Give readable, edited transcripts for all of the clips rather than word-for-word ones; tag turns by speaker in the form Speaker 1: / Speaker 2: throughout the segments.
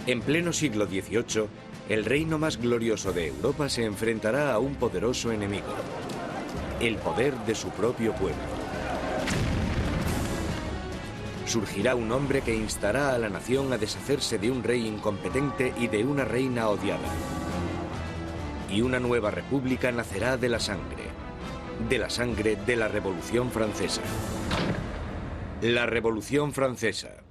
Speaker 1: En pleno siglo XVIII, el reino más glorioso de Europa se enfrentará a un poderoso enemigo: el poder de su propio pueblo. Surgirá un hombre que instará a la nación a deshacerse de un rey incompetente y de una reina odiada. Y una nueva república nacerá de la sangre de la Revolución Francesa. La Revolución Francesa.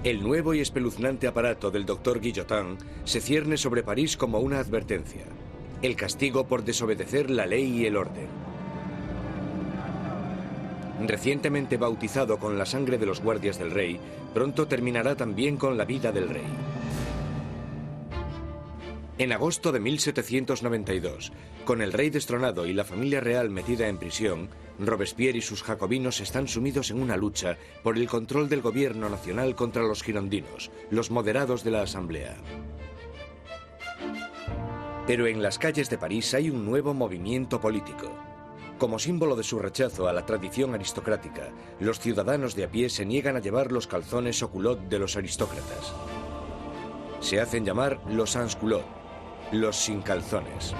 Speaker 1: El nuevo y espeluznante aparato del doctor Guillotin se cierne sobre París como una advertencia: el castigo por desobedecer la ley y el orden. Recientemente bautizado con la sangre de los guardias del rey, pronto terminará también con la vida del rey. En agosto de 1792, con el rey destronado y la familia real metida en prisión, Robespierre y sus jacobinos están sumidos en una lucha por el control del gobierno nacional contra los girondinos, los moderados de la Asamblea. Pero en las calles de París hay un nuevo movimiento político. Como símbolo de su rechazo a la tradición aristocrática, los ciudadanos de a pie se niegan a llevar los calzones o culottes de los aristócratas. Se hacen llamar los sans-culottes, los sin calzones.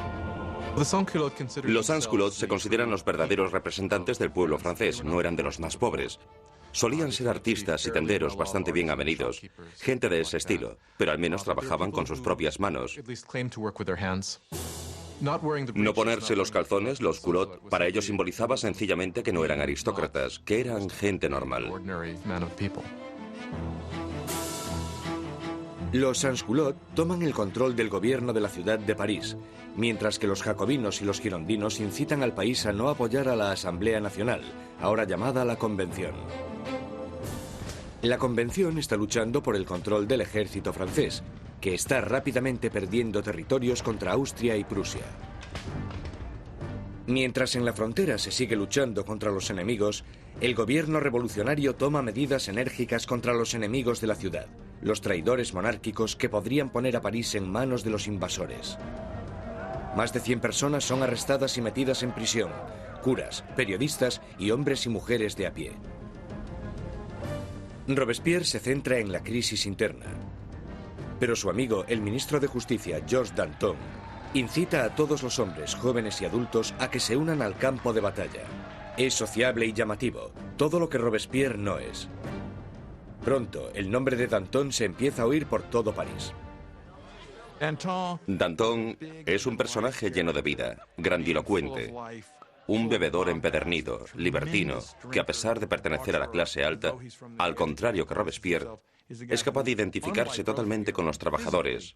Speaker 2: Los sans-culottes se consideran los verdaderos representantes del pueblo francés, no eran de los más pobres. Solían ser artistas y tenderos bastante bien avenidos, gente de ese estilo, pero al menos trabajaban con sus propias manos. No ponerse los calzones, los culottes, para ellos simbolizaba sencillamente que no eran aristócratas, que eran gente normal.
Speaker 1: Los sans-culottes toman el control del gobierno de la ciudad de París, mientras que los jacobinos y los girondinos incitan al país a no apoyar a la Asamblea Nacional, ahora llamada la Convención. La Convención está luchando por el control del ejército francés, que está rápidamente perdiendo territorios contra Austria y Prusia. Mientras en la frontera se sigue luchando contra los enemigos, el gobierno revolucionario toma medidas enérgicas contra los enemigos de la ciudad, los traidores monárquicos que podrían poner a París en manos de los invasores. Más de 100 personas son arrestadas y metidas en prisión: curas, periodistas y hombres y mujeres de a pie. Robespierre se centra en la crisis interna, pero su amigo, el ministro de Justicia, Georges Danton, incita a todos los hombres, jóvenes y adultos a que se unan al campo de batalla. Es sociable y llamativo, todo lo que Robespierre no es. Pronto, el nombre de Danton se empieza a oír por todo París.
Speaker 2: Danton es un personaje lleno de vida, grandilocuente, un bebedor empedernido, libertino, que a pesar de pertenecer a la clase alta, al contrario que Robespierre, es capaz de identificarse totalmente con los trabajadores,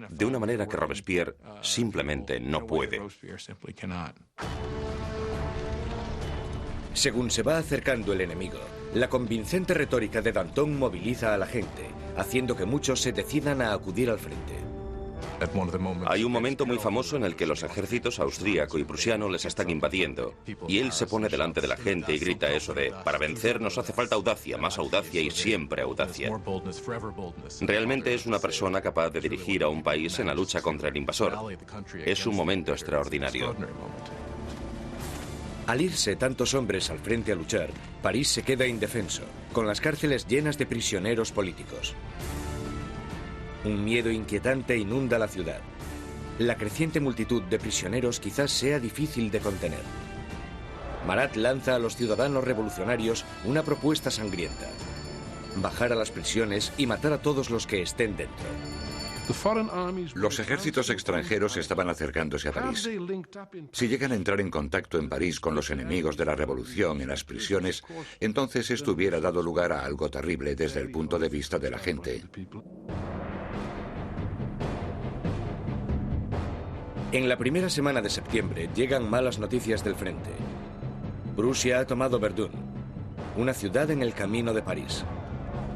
Speaker 2: de una manera que Robespierre simplemente no puede.
Speaker 1: Según se va acercando el enemigo, la convincente retórica de Danton moviliza a la gente, haciendo que muchos se decidan a acudir al frente.
Speaker 2: Hay un momento muy famoso en el que los ejércitos austríaco y prusiano les están invadiendo, y él se pone delante de la gente y grita eso de: para vencer nos hace falta audacia, más audacia y siempre audacia. Realmente es una persona capaz de dirigir a un país en la lucha contra el invasor. Es un momento extraordinario.
Speaker 1: Al irse tantos hombres al frente a luchar, París se queda indefenso, con las cárceles llenas de prisioneros políticos. Un miedo inquietante inunda la ciudad. La creciente multitud de prisioneros quizás sea difícil de contener. Marat lanza a los ciudadanos revolucionarios una propuesta sangrienta: bajar a las prisiones y matar a todos los que estén dentro.
Speaker 3: Los ejércitos extranjeros estaban acercándose a París. Si llegan a entrar en contacto en París con los enemigos de la revolución en las prisiones, entonces esto hubiera dado lugar a algo terrible desde el punto de vista de la gente.
Speaker 1: En la primera semana de septiembre llegan malas noticias del frente. Prusia ha tomado Verdun, una ciudad en el camino de París.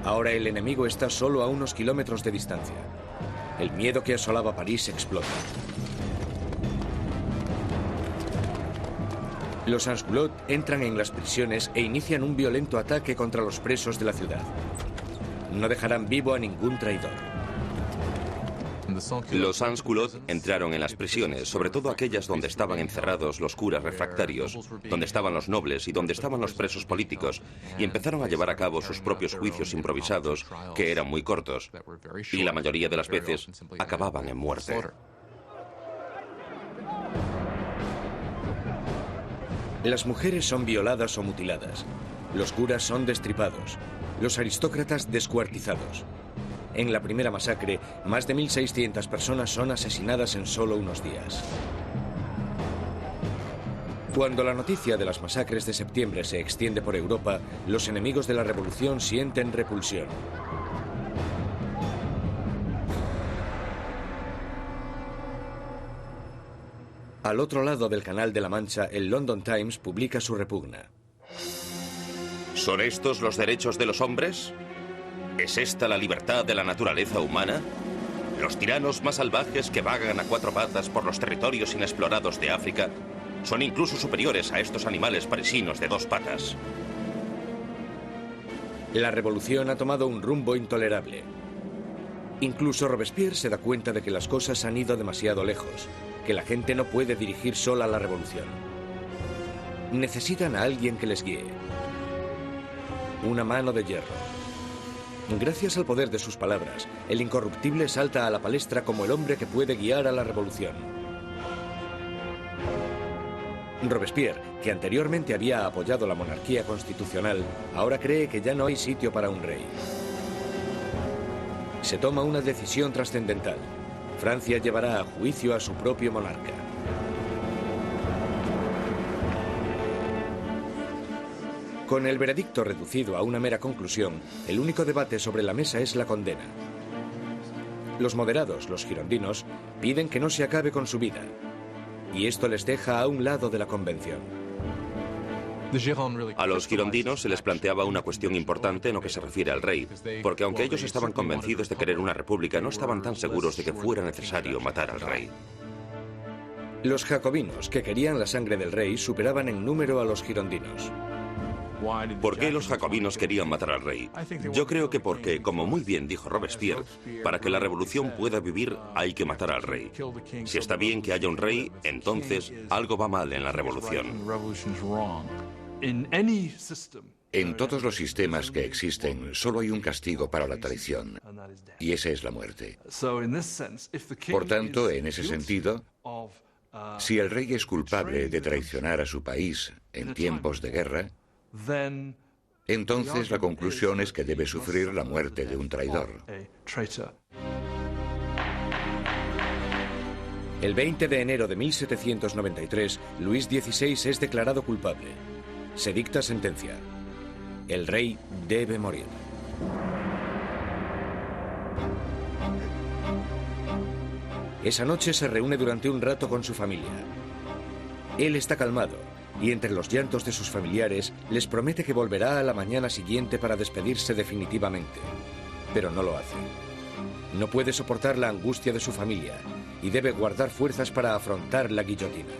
Speaker 1: Ahora el enemigo está solo a unos kilómetros de distancia. El miedo que asolaba París explota. Los sans-culottes entran en las prisiones e inician un violento ataque contra los presos de la ciudad. No dejarán vivo a ningún traidor.
Speaker 2: Los sans-culottes entraron en las prisiones, sobre todo aquellas donde estaban encerrados los curas refractarios, donde estaban los nobles y donde estaban los presos políticos, y empezaron a llevar a cabo sus propios juicios improvisados, que eran muy cortos, y la mayoría de las veces acababan en muerte.
Speaker 1: Las mujeres son violadas o mutiladas, los curas son destripados, los aristócratas descuartizados. En la primera masacre, más de 1.600 personas son asesinadas en solo unos días. Cuando la noticia de las masacres de septiembre se extiende por Europa, los enemigos de la revolución sienten repulsión. Al otro lado del Canal de la Mancha, el London Times publica su repugna.
Speaker 2: ¿Son estos los derechos de los hombres? ¿Es esta la libertad de la naturaleza humana? ¿Los tiranos más salvajes que vagan a cuatro patas por los territorios inexplorados de África son incluso superiores a estos animales parisinos de dos patas?
Speaker 1: La revolución ha tomado un rumbo intolerable. Incluso Robespierre se da cuenta de que las cosas han ido demasiado lejos, que la gente no puede dirigir sola la revolución. Necesitan a alguien que les guíe. Una mano de hierro. Gracias al poder de sus palabras, el incorruptible salta a la palestra como el hombre que puede guiar a la revolución. Robespierre, que anteriormente había apoyado la monarquía constitucional, ahora cree que ya no hay sitio para un rey. Se toma una decisión trascendental. Francia llevará a juicio a su propio monarca. Con el veredicto reducido a una mera conclusión, el único debate sobre la mesa es la condena. Los moderados, los girondinos, piden que no se acabe con su vida, y esto les deja a un lado de la convención.
Speaker 2: A los girondinos se les planteaba una cuestión importante en lo que se refiere al rey, porque aunque ellos estaban convencidos de querer una república, no estaban tan seguros de que fuera necesario matar al rey.
Speaker 1: Los jacobinos, que querían la sangre del rey, superaban en número a los girondinos.
Speaker 2: ¿Por qué los jacobinos querían matar al rey? Yo creo que porque, como muy bien dijo Robespierre, para que la revolución pueda vivir hay que matar al rey. Si está bien que haya un rey, entonces algo va mal en la revolución.
Speaker 3: En todos los sistemas que existen, solo hay un castigo para la traición, y ese es la muerte. Por tanto, en ese sentido, si el rey es culpable de traicionar a su país en tiempos de guerra, entonces la conclusión es que debe sufrir la muerte de un traidor.
Speaker 1: El 20 de enero de 1793, Luis XVI es declarado culpable. Se dicta sentencia. El rey debe morir. Esa noche se reúne durante un rato con su familia. Él está calmado y entre los llantos de sus familiares les promete que volverá a la mañana siguiente para despedirse definitivamente. Pero no lo hace. No puede soportar la angustia de su familia y debe guardar fuerzas para afrontar la guillotina.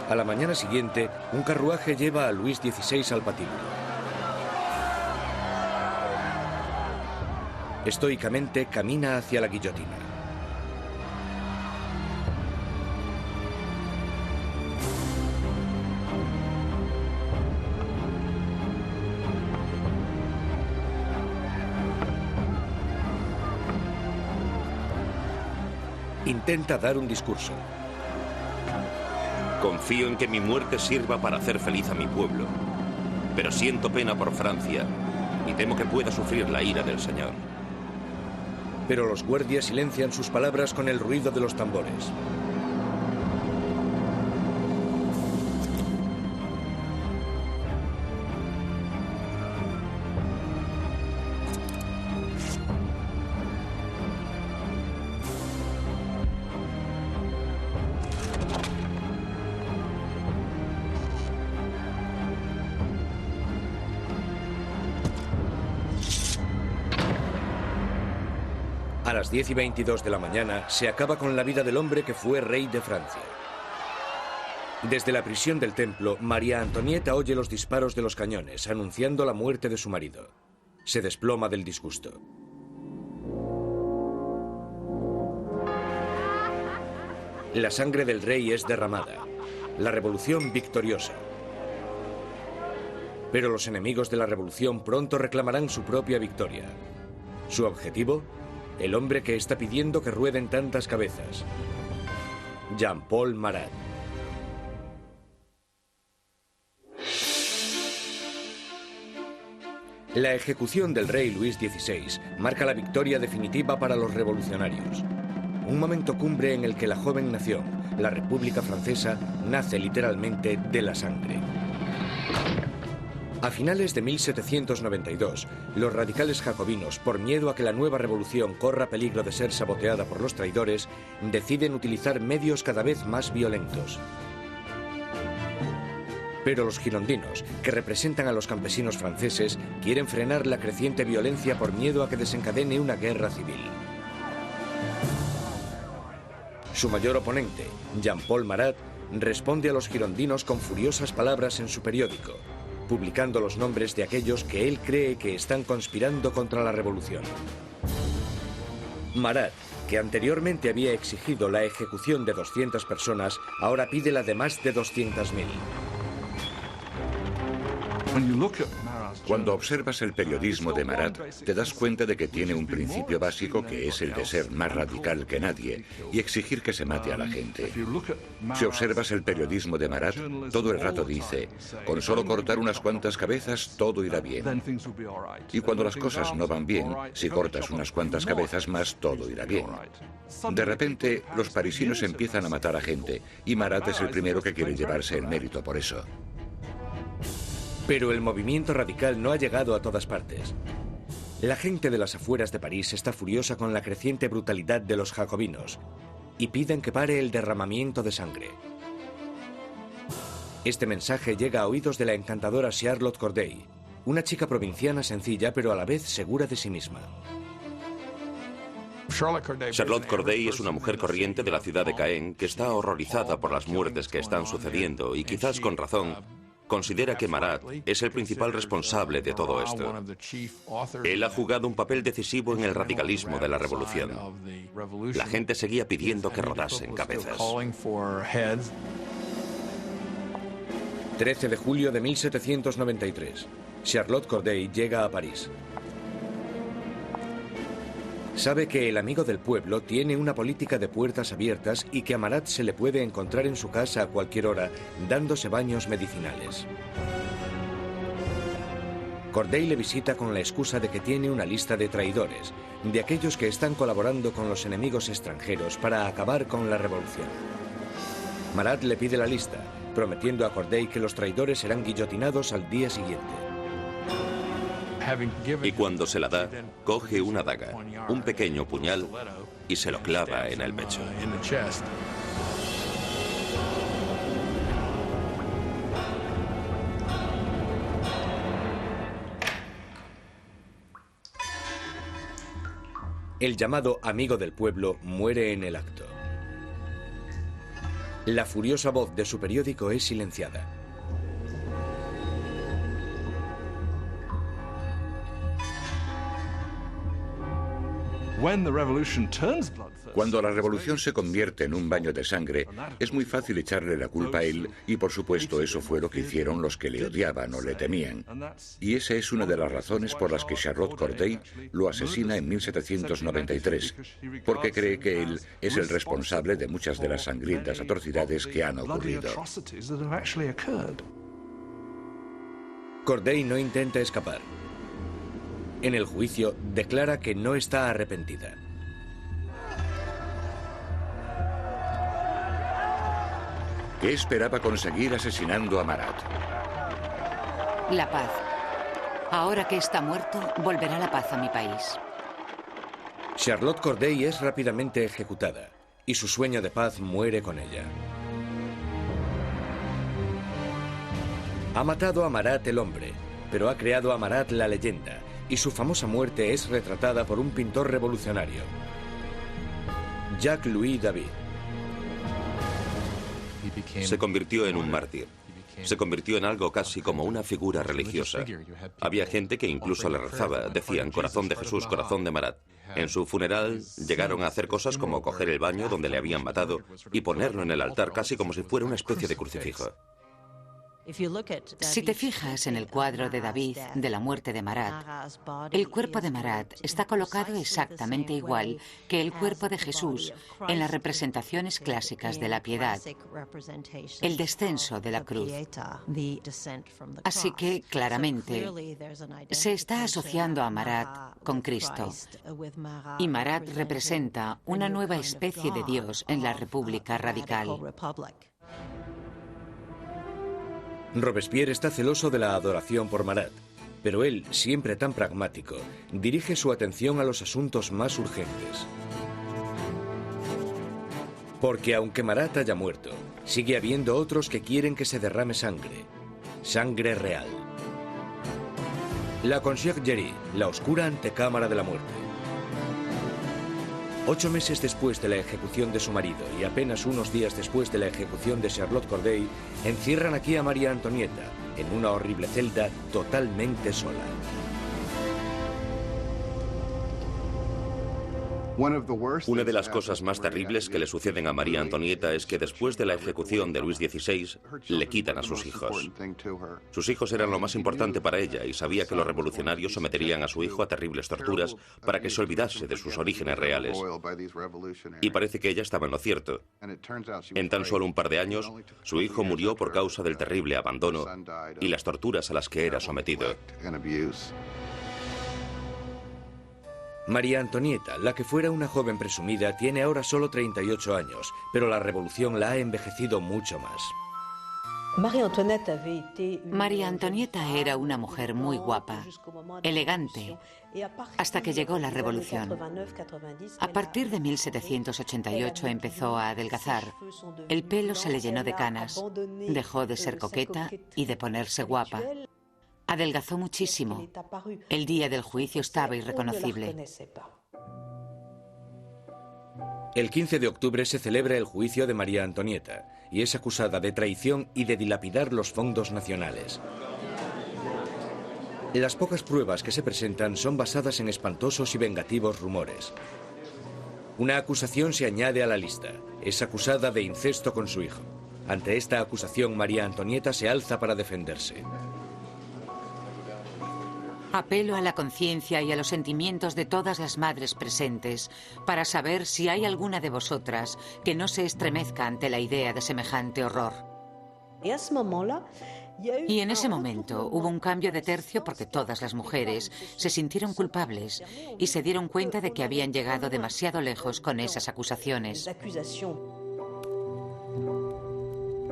Speaker 1: A la mañana siguiente, un carruaje lleva a Luis XVI al patíbulo. Estoicamente camina hacia la guillotina. Intenta dar un discurso.
Speaker 2: Confío en que mi muerte sirva para hacer feliz a mi pueblo, pero siento pena por Francia y temo que pueda sufrir la ira del Señor.
Speaker 1: Pero los guardias silencian sus palabras con el ruido de los tambores. A las 10:22 de la mañana se acaba con la vida del hombre que fue rey de Francia. Desde la prisión del templo, María Antonieta oye los disparos de los cañones, anunciando la muerte de su marido. Se desploma del disgusto. La sangre del rey es derramada. La revolución victoriosa. Pero los enemigos de la revolución pronto reclamarán su propia victoria. ¿Su objetivo? El hombre que está pidiendo que rueden tantas cabezas. Jean-Paul Marat. La ejecución del rey Luis XVI marca la victoria definitiva para los revolucionarios. Un momento cumbre en el que la joven nación, la República Francesa, nace literalmente de la sangre. A finales de 1792, los radicales jacobinos, por miedo a que la nueva revolución corra peligro de ser saboteada por los traidores, deciden utilizar medios cada vez más violentos. Pero los girondinos, que representan a los campesinos franceses, quieren frenar la creciente violencia por miedo a que desencadene una guerra civil. Su mayor oponente, Jean-Paul Marat, responde a los girondinos con furiosas palabras en su periódico, publicando los nombres de aquellos que él cree que están conspirando contra la revolución. Marat, que anteriormente había exigido la ejecución de 200 personas, ahora pide la de más de 200.000.
Speaker 3: Cuando observas el periodismo de Marat, te das cuenta de que tiene un principio básico que es el de ser más radical que nadie y exigir que se mate a la gente. Si observas el periodismo de Marat, todo el rato dice, con solo cortar unas cuantas cabezas todo irá bien. Y cuando las cosas no van bien, si cortas unas cuantas cabezas más, todo irá bien. De repente, los parisinos empiezan a matar a gente y Marat es el primero que quiere llevarse el mérito por eso.
Speaker 1: Pero el movimiento radical no ha llegado a todas partes. La gente de las afueras de París está furiosa con la creciente brutalidad de los jacobinos y piden que pare el derramamiento de sangre. Este mensaje llega a oídos de la encantadora Charlotte Corday, una chica provinciana sencilla pero a la vez segura de sí misma.
Speaker 2: Charlotte Corday es una mujer corriente de la ciudad de Caen que está horrorizada por las muertes que están sucediendo y quizás con razón considera que Marat es el principal responsable de todo esto. Él ha jugado un papel decisivo en el radicalismo de la revolución. La gente seguía pidiendo que rodasen cabezas.
Speaker 1: 13 de julio de 1793. Charlotte Corday llega a París. Sabe que el amigo del pueblo tiene una política de puertas abiertas y que a Marat se le puede encontrar en su casa a cualquier hora, dándose baños medicinales. Corday le visita con la excusa de que tiene una lista de traidores, de aquellos que están colaborando con los enemigos extranjeros para acabar con la revolución. Marat le pide la lista, prometiendo a Corday que los traidores serán guillotinados al día siguiente.
Speaker 2: Y cuando se la da, coge una daga, un pequeño puñal, y se lo clava en el pecho.
Speaker 1: El llamado amigo del pueblo muere en el acto. La furiosa voz de su periódico es silenciada.
Speaker 3: Cuando la revolución se convierte en un baño de sangre, es muy fácil echarle la culpa a él y por supuesto eso fue lo que hicieron los que le odiaban o le temían. Y esa es una de las razones por las que Charlotte Corday lo asesina en 1793, porque cree que él es el responsable de muchas de las sangrientas atrocidades que han ocurrido.
Speaker 1: Corday no intenta escapar. En el juicio, declara que no está arrepentida.
Speaker 3: ¿Qué esperaba conseguir asesinando a Marat?
Speaker 4: La paz. Ahora que está muerto, volverá la paz a mi país.
Speaker 1: Charlotte Corday es rápidamente ejecutada y su sueño de paz muere con ella. Ha matado a Marat el hombre, pero ha creado a Marat la leyenda, y su famosa muerte es retratada por un pintor revolucionario, Jacques-Louis David.
Speaker 2: Se convirtió en un mártir. Se convirtió en algo casi como una figura religiosa. Había gente que incluso le rezaba, decían corazón de Jesús, corazón de Marat. En su funeral llegaron a hacer cosas como coger el baño donde le habían matado y ponerlo en el altar casi como si fuera una especie de crucifijo.
Speaker 4: Si te fijas en el cuadro de David de la muerte de Marat, el cuerpo de Marat está colocado exactamente igual que el cuerpo de Jesús en las representaciones clásicas de la piedad, el descenso de la cruz. Así que, claramente, se está asociando a Marat con Cristo. Y Marat representa una nueva especie de Dios en la República Radical.
Speaker 1: Robespierre está celoso de la adoración por Marat, pero él, siempre tan pragmático, dirige su atención a los asuntos más urgentes. Porque aunque Marat haya muerto, sigue habiendo otros que quieren que se derrame sangre. Sangre real. La Conciergerie, la oscura antecámara de la muerte. 8 meses después de la ejecución de su marido y apenas unos días después de la ejecución de Charlotte Corday, encierran aquí a María Antonieta en una horrible celda totalmente sola.
Speaker 2: Una de las cosas más terribles que le suceden a María Antonieta es que después de la ejecución de Luis XVI, le quitan a sus hijos. Sus hijos eran lo más importante para ella y sabía que los revolucionarios someterían a su hijo a terribles torturas para que se olvidase de sus orígenes reales. Y parece que ella estaba en lo cierto. En tan solo un par de años, su hijo murió por causa del terrible abandono y las torturas a las que era sometido.
Speaker 1: María Antonieta, la que fuera una joven presumida, tiene ahora solo 38 años, pero la revolución la ha envejecido mucho más.
Speaker 4: María Antonieta era una mujer muy guapa, elegante, hasta que llegó la revolución. A partir de 1788 empezó a adelgazar. El pelo se le llenó de canas, dejó de ser coqueta y de ponerse guapa. Adelgazó muchísimo. El día del juicio estaba irreconocible.
Speaker 1: El 15 de octubre se celebra el juicio de María Antonieta y es acusada de traición y de dilapidar los fondos nacionales. Las pocas pruebas que se presentan son basadas en espantosos y vengativos rumores. Una acusación se añade a la lista. Es acusada de incesto con su hijo. Ante esta acusación, María Antonieta se alza para defenderse.
Speaker 4: Apelo a la conciencia y a los sentimientos de todas las madres presentes para saber si hay alguna de vosotras que no se estremezca ante la idea de semejante horror. Y en ese momento hubo un cambio de tercio porque todas las mujeres se sintieron culpables y se dieron cuenta de que habían llegado demasiado lejos con esas acusaciones.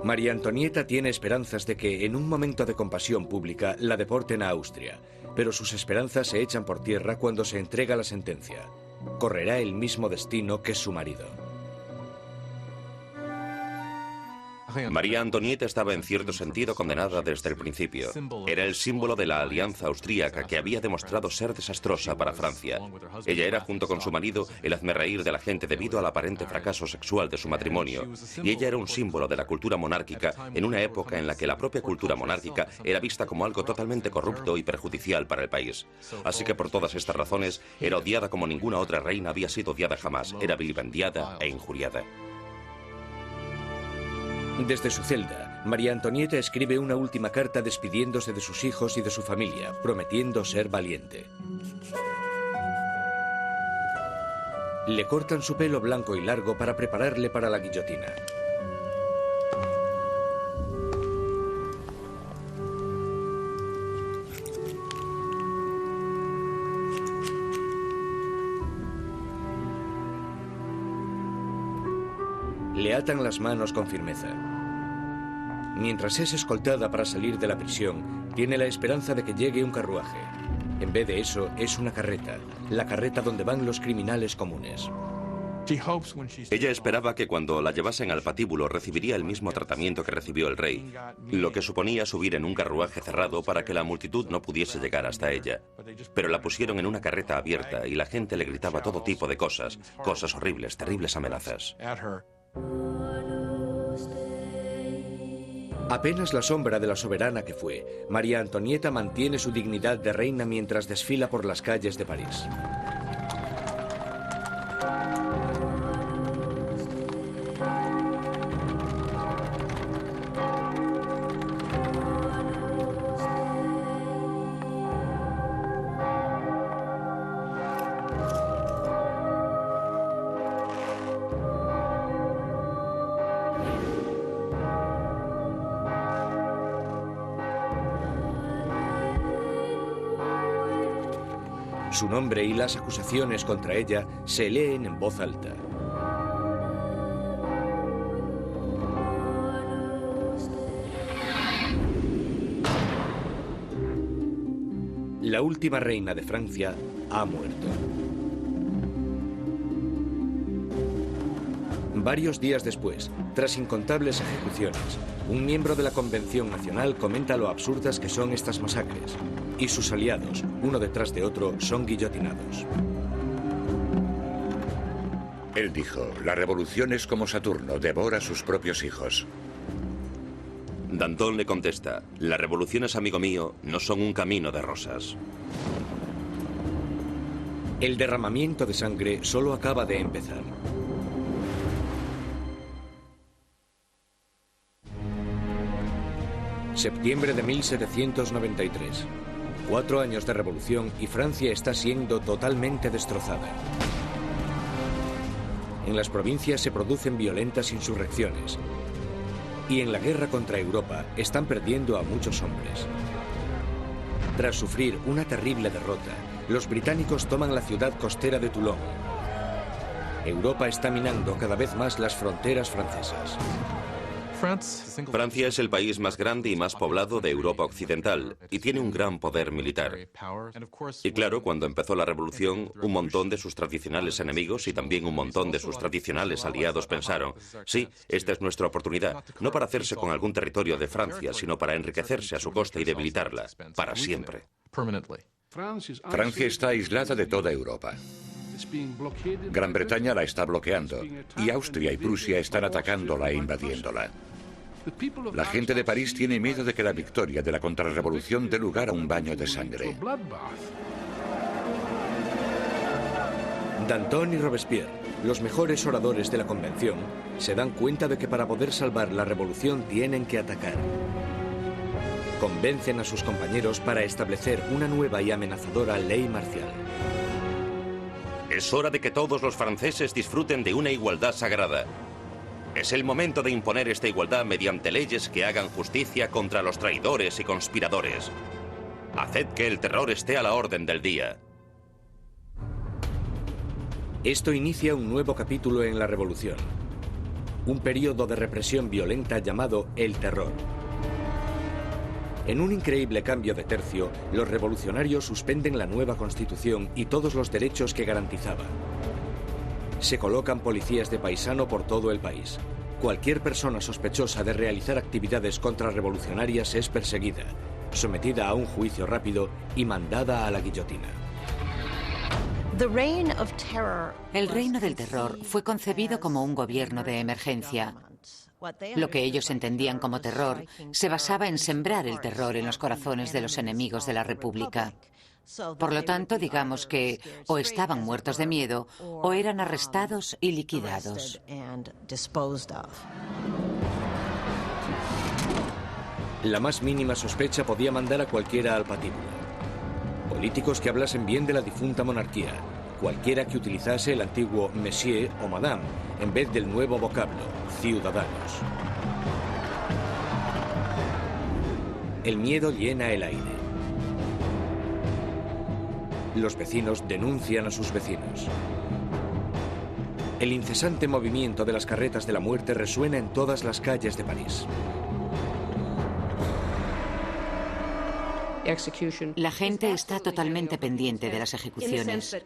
Speaker 1: María Antonieta tiene esperanzas de que, en un momento de compasión pública, la deporten a Austria, pero sus esperanzas se echan por tierra cuando se entrega la sentencia. Correrá el mismo destino que su marido.
Speaker 2: María Antonieta estaba en cierto sentido condenada desde el principio. Era el símbolo de la alianza austríaca que había demostrado ser desastrosa para Francia. Ella era, junto con su marido, el hazmerreír de la gente debido al aparente fracaso sexual de su matrimonio. Y ella era un símbolo de la cultura monárquica en una época en la que la propia cultura monárquica era vista como algo totalmente corrupto y perjudicial para el país. Así que por todas estas razones, era odiada como ninguna otra reina había sido odiada jamás. Era vilipendiada e injuriada.
Speaker 1: Desde su celda, María Antonieta escribe una última carta despidiéndose de sus hijos y de su familia, prometiendo ser valiente. Le cortan su pelo blanco y largo para prepararle para la guillotina. Le atan las manos con firmeza. Mientras es escoltada para salir de la prisión, tiene la esperanza de que llegue un carruaje. En vez de eso, es una carreta, la carreta donde van los criminales comunes.
Speaker 2: Ella esperaba que cuando la llevasen al patíbulo recibiría el mismo tratamiento que recibió el rey, lo que suponía subir en un carruaje cerrado para que la multitud no pudiese llegar hasta ella. Pero la pusieron en una carreta abierta y la gente le gritaba todo tipo de cosas horribles, terribles amenazas.
Speaker 1: Apenas la sombra de la soberana que fue, María Antonieta mantiene su dignidad de reina mientras desfila por las calles de París. Su nombre y las acusaciones contra ella se leen en voz alta. La última reina de Francia ha muerto. Varios días después, tras incontables ejecuciones, un miembro de la Convención Nacional comenta lo absurdas que son estas masacres, y sus aliados, uno detrás de otro, son guillotinados.
Speaker 3: Él dijo, la revolución es como Saturno, devora a sus propios hijos.
Speaker 2: Danton le contesta, las revoluciones, amigo mío, no son un camino de rosas.
Speaker 1: El derramamiento de sangre solo acaba de empezar. Septiembre de 1793. 4 años de revolución y Francia está siendo totalmente destrozada. En las provincias se producen violentas insurrecciones. Y en la guerra contra Europa están perdiendo a muchos hombres. Tras sufrir una terrible derrota, los británicos toman la ciudad costera de Toulon. Europa está minando cada vez más las fronteras francesas.
Speaker 2: Francia es el país más grande y más poblado de Europa Occidental y tiene un gran poder militar. Y claro, cuando empezó la revolución, un montón de sus tradicionales enemigos y también un montón de sus tradicionales aliados pensaron, sí, esta es nuestra oportunidad, no para hacerse con algún territorio de Francia, sino para enriquecerse a su costa y debilitarla, para siempre.
Speaker 3: Francia está aislada de toda Europa. Gran Bretaña la está bloqueando y Austria y Prusia están atacándola e invadiéndola. La gente de París tiene miedo de que la victoria de la contrarrevolución dé lugar a un baño de sangre.
Speaker 1: Danton y Robespierre, los mejores oradores de la Convención, se dan cuenta de que para poder salvar la revolución tienen que atacar. Convencen a sus compañeros para establecer una nueva y amenazadora ley marcial.
Speaker 2: Es hora de que todos los franceses disfruten de una igualdad sagrada. Es el momento de imponer esta igualdad mediante leyes que hagan justicia contra los traidores y conspiradores. Haced que el terror esté a la orden del día.
Speaker 1: Esto inicia un nuevo capítulo en la revolución. Un periodo de represión violenta llamado el terror. En un increíble cambio de tercio, los revolucionarios suspenden la nueva constitución y todos los derechos que garantizaba. Se colocan policías de paisano por todo el país. Cualquier persona sospechosa de realizar actividades contrarrevolucionarias es perseguida, sometida a un juicio rápido y mandada a la guillotina.
Speaker 4: El reino del terror fue concebido como un gobierno de emergencia. Lo que ellos entendían como terror se basaba en sembrar el terror en los corazones de los enemigos de la República. Por lo tanto, digamos que o estaban muertos de miedo o eran arrestados y liquidados.
Speaker 1: La más mínima sospecha podía mandar a cualquiera al patíbulo. Políticos que hablasen bien de la difunta monarquía, cualquiera que utilizase el antiguo monsieur o madame en vez del nuevo vocablo, ciudadanos. El miedo llena el aire. Los vecinos denuncian a sus vecinos. El incesante movimiento de las carretas de la muerte resuena en todas las calles de París.
Speaker 4: La gente está totalmente pendiente de las ejecuciones.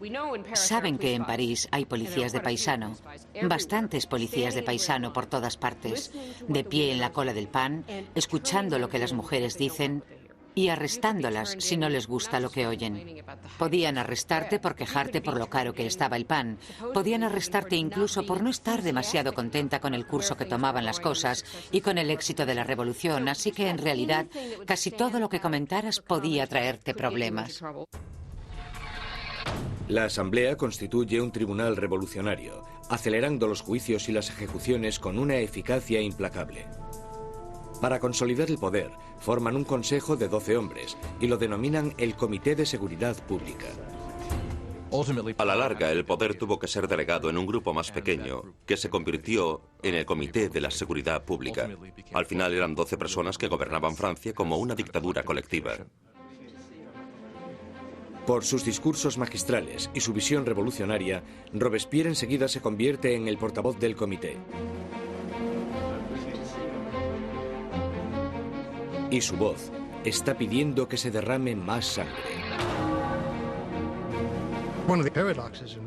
Speaker 4: Saben que en París hay policías de paisano, bastantes policías de paisano por todas partes, de pie en la cola del pan, escuchando lo que las mujeres dicen y arrestándolas si no les gusta lo que oyen. Podían arrestarte por quejarte por lo caro que estaba el pan. Podían arrestarte incluso por no estar demasiado contenta con el curso que tomaban las cosas y con el éxito de la revolución, así que en realidad casi todo lo que comentaras podía traerte problemas.
Speaker 1: La Asamblea constituye un tribunal revolucionario, acelerando los juicios y las ejecuciones con una eficacia implacable. Para consolidar el poder, forman un consejo de 12 hombres y lo denominan el Comité de Seguridad Pública.
Speaker 2: A la larga, el poder tuvo que ser delegado en un grupo más pequeño, que se convirtió en el Comité de la Seguridad Pública. Al final eran 12 personas que gobernaban Francia como una dictadura colectiva.
Speaker 1: Por sus discursos magistrales y su visión revolucionaria, Robespierre enseguida se convierte en el portavoz del comité. Y su voz está pidiendo que se derrame más sangre.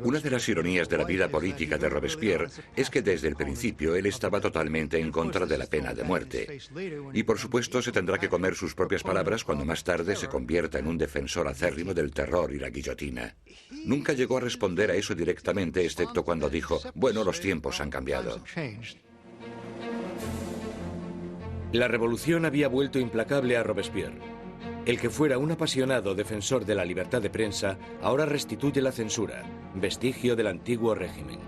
Speaker 3: Una de las ironías de la vida política de Robespierre es que desde el principio él estaba totalmente en contra de la pena de muerte. Y por supuesto se tendrá que comer sus propias palabras cuando más tarde se convierta en un defensor acérrimo del terror y la guillotina. Nunca llegó a responder a eso directamente, excepto cuando dijo, bueno, los tiempos han cambiado.
Speaker 1: La revolución había vuelto implacable a Robespierre. El que fuera un apasionado defensor de la libertad de prensa ahora restituye la censura, vestigio del antiguo régimen.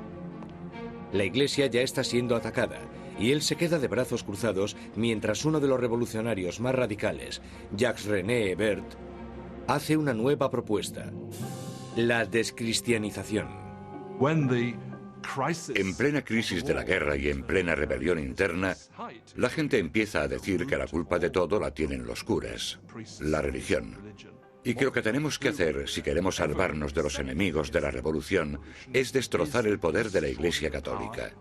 Speaker 1: La Iglesia ya está siendo atacada y él se queda de brazos cruzados mientras uno de los revolucionarios más radicales, Jacques-René Hebert, hace una nueva propuesta: la descristianización.
Speaker 3: En plena crisis de la guerra y en plena rebelión interna, la gente empieza a decir que la culpa de todo la tienen los curas, la religión. Y que lo que tenemos que hacer, si queremos salvarnos de los enemigos de la revolución, es destrozar el poder de la Iglesia Católica.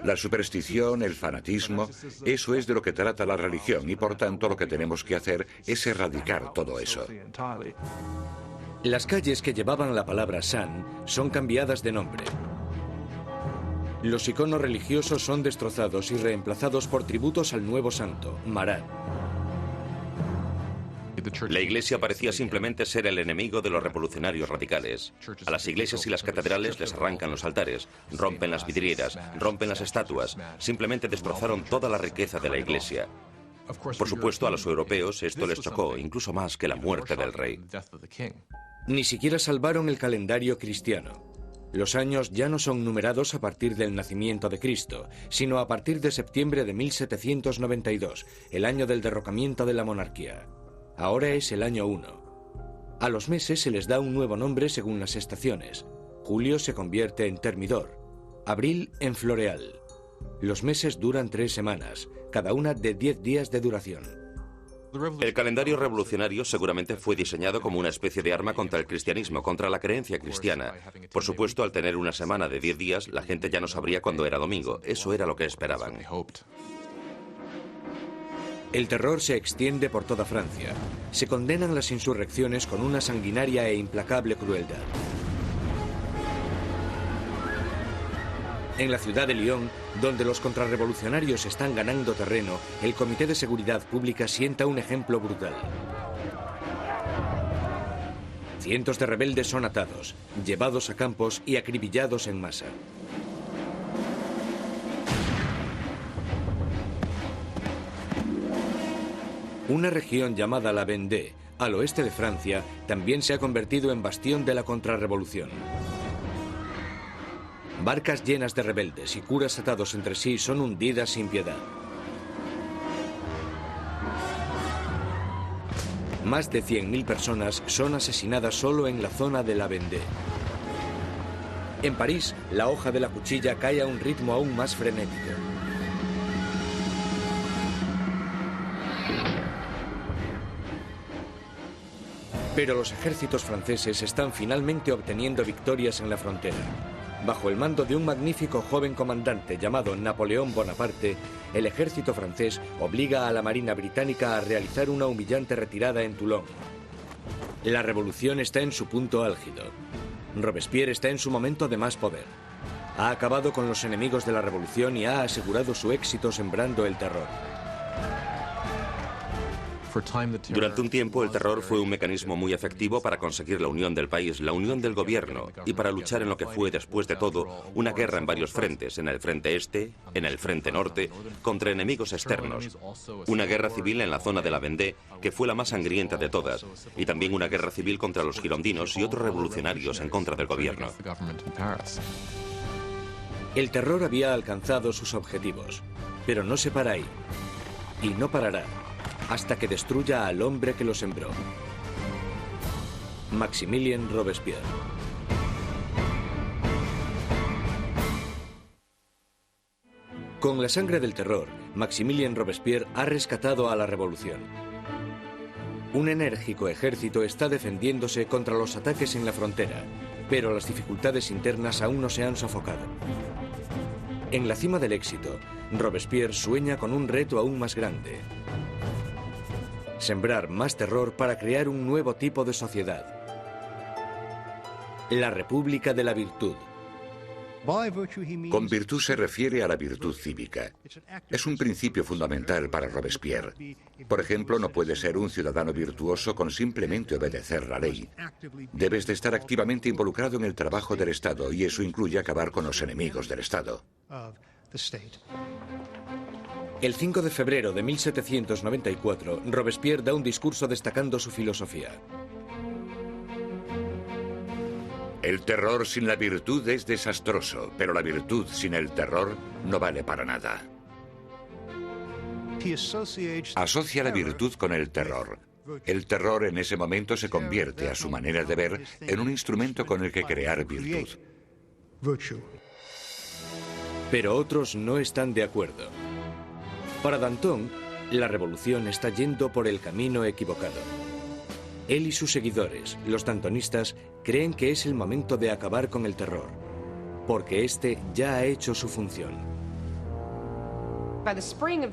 Speaker 3: La superstición, el fanatismo, eso es de lo que trata la religión y por tanto lo que tenemos que hacer es erradicar todo eso.
Speaker 1: Las calles que llevaban la palabra San son cambiadas de nombre. Los iconos religiosos son destrozados y reemplazados por tributos al nuevo santo, Marat.
Speaker 2: La iglesia parecía simplemente ser el enemigo de los revolucionarios radicales. A las iglesias y las catedrales les arrancan los altares, rompen las vidrieras, rompen las estatuas, simplemente destrozaron toda la riqueza de la iglesia. Por supuesto, a los europeos esto les chocó, incluso más que la muerte del rey.
Speaker 1: Ni siquiera salvaron el calendario cristiano. Los años ya no son numerados a partir del nacimiento de Cristo, sino a partir de septiembre de 1792, el año del derrocamiento de la monarquía. Ahora es el año 1. A los meses se les da un nuevo nombre según las estaciones. Julio se convierte en Termidor, abril en Floreal. Los meses duran 3 semanas, cada una de 10 días de duración.
Speaker 2: El calendario revolucionario seguramente fue diseñado como una especie de arma contra el cristianismo, contra la creencia cristiana. Por supuesto, al tener una semana de 10 días, la gente ya no sabría cuándo era domingo. Eso era lo que esperaban.
Speaker 1: El terror se extiende por toda Francia. Se condenan las insurrecciones con una sanguinaria e implacable crueldad. En la ciudad de Lyon, donde los contrarrevolucionarios están ganando terreno, el Comité de Seguridad Pública sienta un ejemplo brutal. Cientos de rebeldes son atados, llevados a campos y acribillados en masa. Una región llamada la Vendée, al oeste de Francia, también se ha convertido en bastión de la contrarrevolución. Barcas llenas de rebeldes y curas atados entre sí son hundidas sin piedad. Más de 100.000 personas son asesinadas solo en la zona de la Vendée. En París, la hoja de la cuchilla cae a un ritmo aún más frenético. Pero los ejércitos franceses están finalmente obteniendo victorias en la frontera. Bajo el mando de un magnífico joven comandante llamado Napoleón Bonaparte, el ejército francés obliga a la Marina británica a realizar una humillante retirada en Toulon. La revolución está en su punto álgido. Robespierre está en su momento de más poder. Ha acabado con los enemigos de la revolución y ha asegurado su éxito sembrando el terror.
Speaker 2: Durante un tiempo, el terror fue un mecanismo muy efectivo para conseguir la unión del país, la unión del gobierno, y para luchar en lo que fue, después de todo, una guerra en varios frentes, en el frente este, en el frente norte, contra enemigos externos. Una guerra civil en la zona de la Vendée, que fue la más sangrienta de todas, y también una guerra civil contra los girondinos y otros revolucionarios en contra del gobierno.
Speaker 1: El terror había alcanzado sus objetivos, pero no se para ahí. Y no parará hasta que destruya al hombre que lo sembró. Maximilien Robespierre. Con la sangre del terror, Maximilien Robespierre ha rescatado a la revolución. Un enérgico ejército está defendiéndose contra los ataques en la frontera, pero las dificultades internas aún no se han sofocado. En la cima del éxito, Robespierre sueña con un reto aún más grande: sembrar más terror para crear un nuevo tipo de sociedad. La República de la Virtud.
Speaker 3: Con virtud se refiere a la virtud cívica. Es un principio fundamental para Robespierre. Por ejemplo, no puedes ser un ciudadano virtuoso con simplemente obedecer la ley. Debes de estar activamente involucrado en el trabajo del Estado, y eso incluye acabar con los enemigos del Estado.
Speaker 1: El 5 de febrero de 1794, Robespierre da un discurso destacando su filosofía.
Speaker 3: El terror sin la virtud es desastroso, pero la virtud sin el terror no vale para nada. Asocia la virtud con el terror. El terror en ese momento se convierte, a su manera de ver, en un instrumento con el que crear virtud.
Speaker 1: Pero otros no están de acuerdo. Para Danton, la revolución está yendo por el camino equivocado. Él y sus seguidores, los dantonistas, creen que es el momento de acabar con el terror, porque este ya ha hecho su función.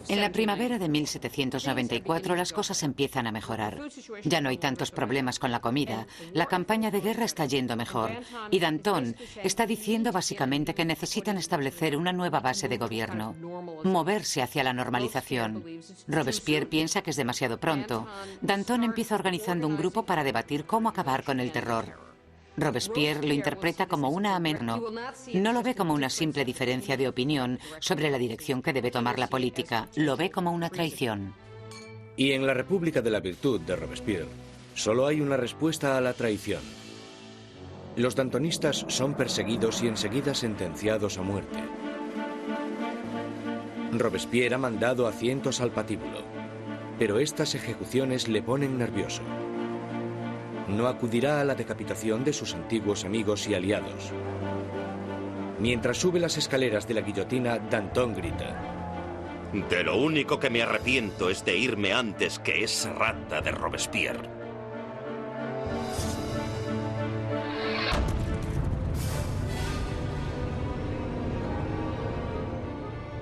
Speaker 4: En la primavera de 1794 las cosas empiezan a mejorar. Ya no hay tantos problemas con la comida, la campaña de guerra está yendo mejor, y Danton está diciendo básicamente que necesitan establecer una nueva base de gobierno, moverse hacia la normalización. Robespierre piensa que es demasiado pronto. Danton empieza organizando un grupo para debatir cómo acabar con el terror. Robespierre lo interpreta como una amenaza. No lo ve como una simple diferencia de opinión sobre la dirección que debe tomar la política. Lo ve como una traición.
Speaker 1: Y en la República de la Virtud de Robespierre, solo hay una respuesta a la traición. Los dantonistas son perseguidos y enseguida sentenciados a muerte. Robespierre ha mandado a cientos al patíbulo, pero estas ejecuciones le ponen nervioso. No acudirá a la decapitación de sus antiguos amigos y aliados. Mientras sube las escaleras de la guillotina, Danton grita:
Speaker 2: De lo único que me arrepiento es de irme antes que esa rata de Robespierre.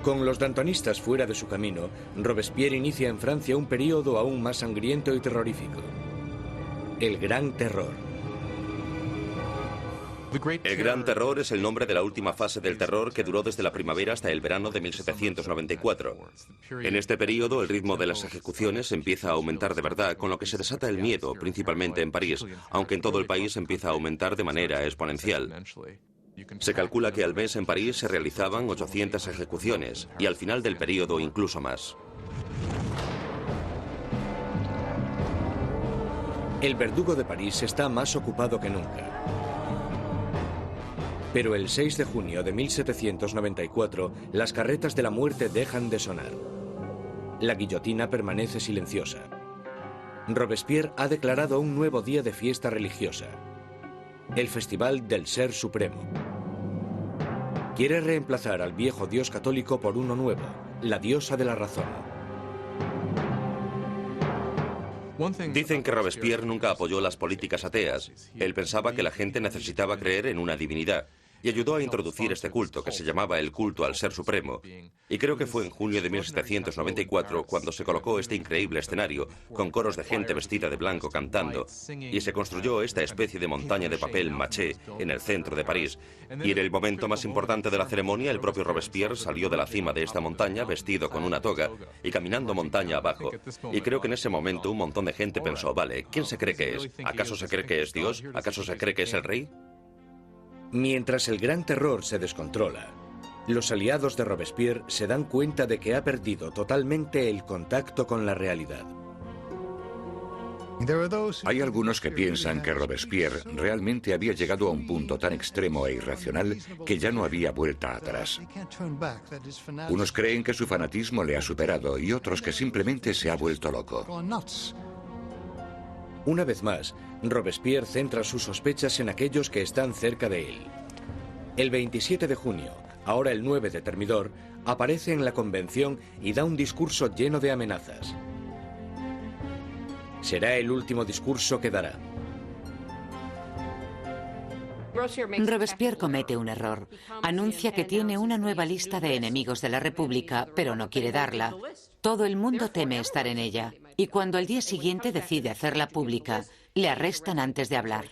Speaker 1: Con los dantonistas fuera de su camino, Robespierre inicia en Francia un período aún más sangriento y terrorífico: el Gran Terror.
Speaker 2: El Gran Terror es el nombre de la última fase del terror que duró desde la primavera hasta el verano de 1794. En este periodo, el ritmo de las ejecuciones empieza a aumentar de verdad, con lo que se desata el miedo, principalmente en París, aunque en todo el país empieza a aumentar de manera exponencial. Se calcula que al mes en París se realizaban 800 ejecuciones, y al final del periodo incluso más.
Speaker 1: El verdugo de París está más ocupado que nunca. Pero el 6 de junio de 1794, las carretas de la muerte dejan de sonar. La guillotina permanece silenciosa. Robespierre ha declarado un nuevo día de fiesta religiosa: el Festival del Ser Supremo. Quiere reemplazar al viejo dios católico por uno nuevo, la diosa de la razón.
Speaker 2: Dicen que Robespierre nunca apoyó las políticas ateas. Él pensaba que la gente necesitaba creer en una divinidad. y ayudó a introducir este culto que se llamaba el culto al Ser Supremo. Y creo que fue en junio de 1794 cuando se colocó este increíble escenario, con coros de gente vestida de blanco cantando, y se construyó esta especie de montaña de papel maché en el centro de París. Y en el momento más importante de la ceremonia, el propio Robespierre salió de la cima de esta montaña vestido con una toga y caminando montaña abajo. Y creo que en ese momento un montón de gente pensó, vale, ¿quién se cree que es? ¿Acaso se cree que es Dios? ¿Acaso se cree que es el rey?
Speaker 1: Mientras el Gran Terror se descontrola, los aliados de Robespierre se dan cuenta de que ha perdido totalmente el contacto con la realidad.
Speaker 3: Hay algunos que piensan que Robespierre realmente había llegado a un punto tan extremo e irracional que ya no había vuelta atrás. Unos creen que su fanatismo le ha superado y otros que simplemente se ha vuelto loco.
Speaker 1: Una vez más, Robespierre centra sus sospechas en aquellos que están cerca de él. El 27 de junio, ahora el 9 de Thermidor, aparece en la convención y da un discurso lleno de amenazas. Será el último discurso que dará.
Speaker 4: Robespierre comete un error. Anuncia que tiene una nueva lista de enemigos de la República, pero no quiere darla. Todo el mundo teme estar en ella. Y cuando al día siguiente decide hacerla pública, le arrestan antes de hablar.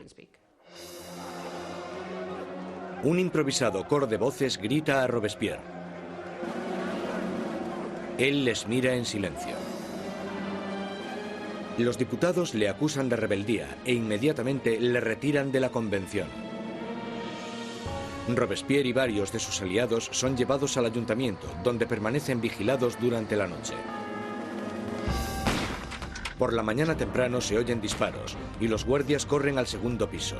Speaker 1: Un improvisado coro de voces grita a Robespierre. Él les mira en silencio. Los diputados le acusan de rebeldía e inmediatamente le retiran de la convención. Robespierre y varios de sus aliados son llevados al ayuntamiento, donde permanecen vigilados durante la noche. Por la mañana temprano se oyen disparos y los guardias corren al segundo piso.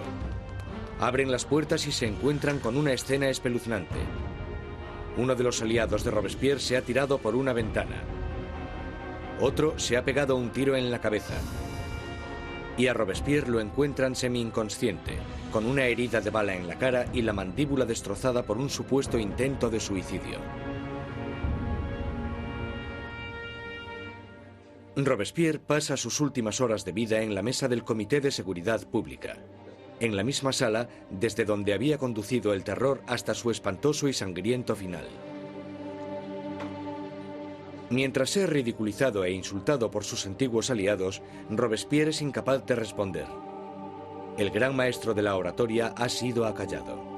Speaker 1: Abren las puertas y se encuentran con una escena espeluznante. Uno de los aliados de Robespierre se ha tirado por una ventana. Otro se ha pegado un tiro en la cabeza. Y a Robespierre lo encuentran semi-inconsciente, con una herida de bala en la cara y la mandíbula destrozada por un supuesto intento de suicidio. Robespierre pasa sus últimas horas de vida en la mesa del Comité de Seguridad Pública, en la misma sala desde donde había conducido el terror hasta su espantoso y sangriento final. Mientras es ridiculizado e insultado por sus antiguos aliados, Robespierre es incapaz de responder. El gran maestro de la oratoria ha sido acallado.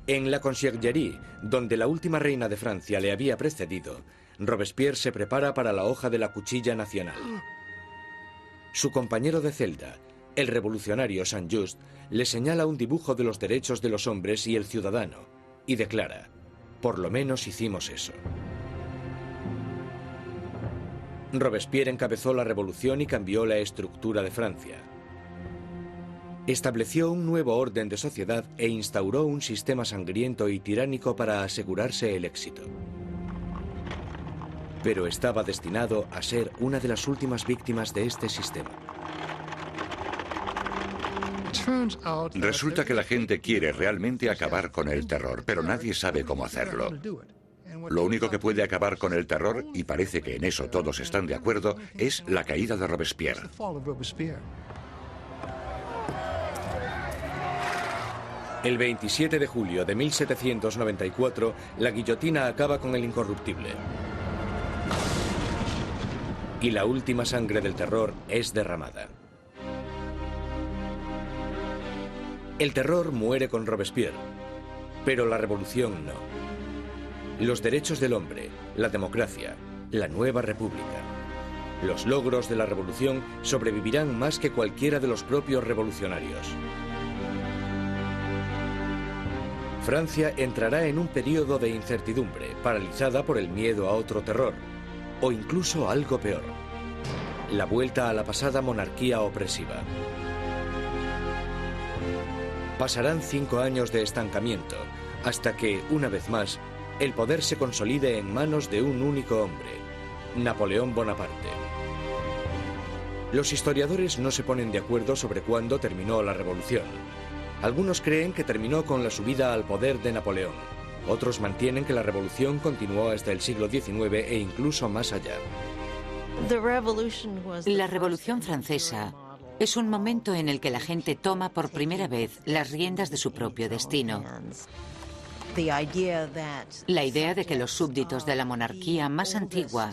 Speaker 1: En la Conciergerie, donde la última reina de Francia le había precedido, Robespierre se prepara para la hoja de la cuchilla nacional. Su compañero de celda, el revolucionario Saint-Just, le señala un dibujo de los derechos de los hombres y el ciudadano, y declara: por lo menos hicimos eso. Robespierre encabezó la revolución y cambió la estructura de Francia. Estableció un nuevo orden de sociedad e instauró un sistema sangriento y tiránico para asegurarse el éxito. Pero estaba destinado a ser una de las últimas víctimas de este sistema.
Speaker 3: Resulta que la gente quiere realmente acabar con el terror, pero nadie sabe cómo hacerlo. Lo único que puede acabar con el terror, y parece que en eso todos están de acuerdo, es la caída de Robespierre.
Speaker 1: El 27 de julio de 1794, la guillotina acaba con el incorruptible. Y la última sangre del terror es derramada. El terror muere con Robespierre, pero la revolución no. Los derechos del hombre, la democracia, la nueva república. Los logros de la revolución sobrevivirán más que cualquiera de los propios revolucionarios. Francia entrará en un periodo de incertidumbre, paralizada por el miedo a otro terror, o incluso algo peor: la vuelta a la pasada monarquía opresiva. Pasarán 5 años de estancamiento, hasta que, una vez más, el poder se consolide en manos de un único hombre, Napoleón Bonaparte. Los historiadores no se ponen de acuerdo sobre cuándo terminó la revolución. Algunos creen que terminó con la subida al poder de Napoleón. Otros mantienen que la revolución continuó hasta el siglo XIX e incluso más allá.
Speaker 4: La Revolución Francesa Es un momento en el que la gente toma por primera vez las riendas de su propio destino. La idea de que los súbditos de la monarquía más antigua,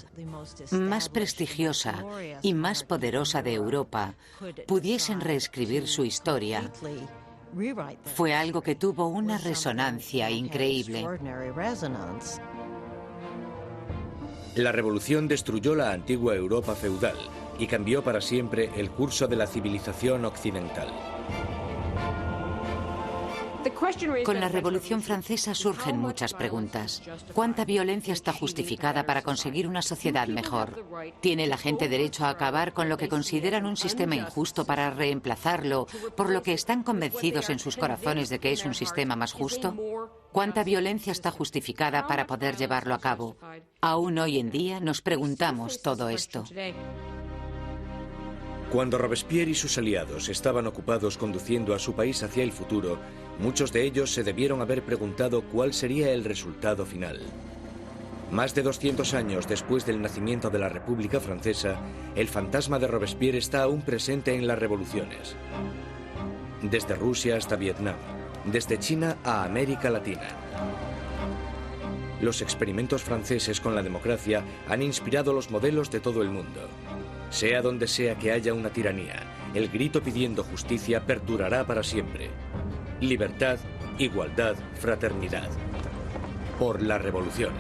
Speaker 4: más prestigiosa y más poderosa de Europa pudiesen reescribir su historia fue algo que tuvo una resonancia increíble.
Speaker 1: La revolución destruyó la antigua Europa feudal y cambió para siempre el curso de la civilización occidental.
Speaker 4: Con la Revolución Francesa surgen muchas preguntas. ¿Cuánta violencia está justificada para conseguir una sociedad mejor? ¿Tiene la gente derecho a acabar con lo que consideran un sistema injusto para reemplazarlo por lo que están convencidos en sus corazones de que es un sistema más justo? ¿Cuánta violencia está justificada para poder llevarlo a cabo? Aún hoy en día nos preguntamos todo esto.
Speaker 1: Cuando Robespierre y sus aliados estaban ocupados conduciendo a su país hacia el futuro, muchos de ellos se debieron haber preguntado cuál sería el resultado final. Más de 200 años después del nacimiento de la República Francesa, el fantasma de Robespierre está aún presente en las revoluciones. Desde Rusia hasta Vietnam, desde China a América Latina. Los experimentos franceses con la democracia han inspirado los modelos de todo el mundo. Sea donde sea que haya una tiranía, el grito pidiendo justicia perdurará para siempre. Libertad, igualdad, fraternidad. Por la revolución.